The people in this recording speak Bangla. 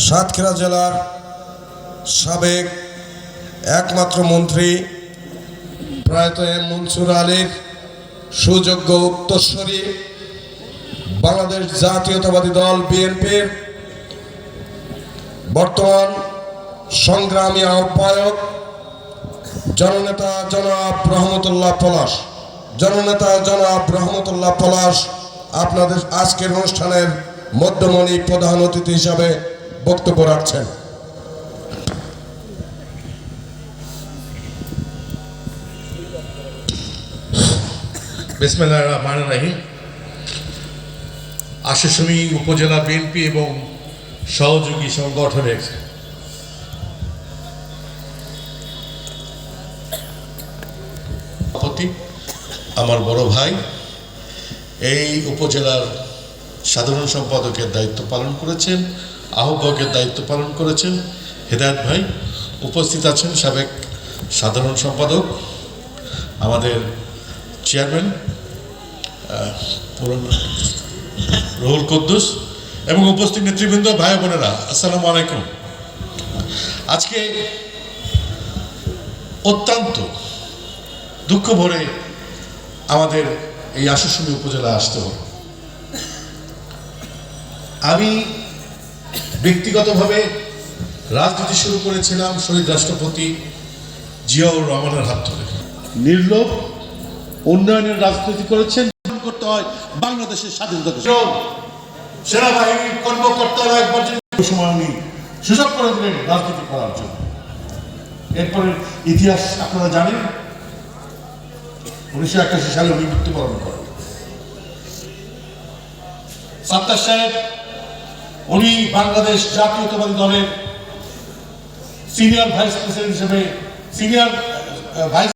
সাতক্ষীরা জেলার সাবেক একমাত্র মন্ত্রী প্রয়াত এম মনসুর আলীর সুযোগ্য উত্তরসূরি, বাংলাদেশ জাতীয়তাবাদী দল বিএনপির বর্তমান সংগ্রামী আহ্বায়ক জননেতা জনাব রহমতুল্লাহ পলাশ আপনাদের আজকের অনুষ্ঠানের মধ্যমণি প্রধান অতিথি হিসাবে বক্তব্য রাখছেন। বিসমিল্লাহির রহমানির রহিম। আশুসুমি উপজেলা বিএনপি এবং সহযোগী সংগঠনের সভাপতি, আমার বড় ভাই, এই উপজেলার সাধারণ সম্পাদকের দায়িত্ব পালন করেছেন, আহ্বায়কের দায়িত্ব পালন করেছেন হেদায়েত ভাই, উপস্থিত আছেন সাবেক সাধারণ সম্পাদক আমাদের চেয়ারম্যান রুহুল কুদ্দুস এবং উপস্থিত নেতৃবৃন্দ, ভাই বোনেরা, আসসালামু আলাইকুম। আজকে অত্যন্ত দুঃখ ভরে আমাদের এই আশুসুমি উপজেলা আসতে হল। আমি ব্যক্তিগতভাবে রাজনীতি শুরু করেছিলাম শহীদ রাষ্ট্রপতি জিয়াউর রহমানের হাত ধরে। নির্লোভ উন্নয়নের রাজনীতি করেছেন। করতে হয় বাংলাদেশের স্বাধীনতাকে। সেনাবাহিনীর কর্মকর্তারা একবার সময় উনি সুযোগ করে দিলেন রাজনীতি করার জন্য। এরপরে ইতিহাস আপনারা জানেন, 1981 সালে উনি মৃত্যুবরণ করেন। সাত্তার সাহেব, উনি বাংলাদেশ জাতীয়তাবাদী দলের সিনিয়র ভাইস প্রেসিডেন্ট হিসেবে, সিনিয়র ভাইস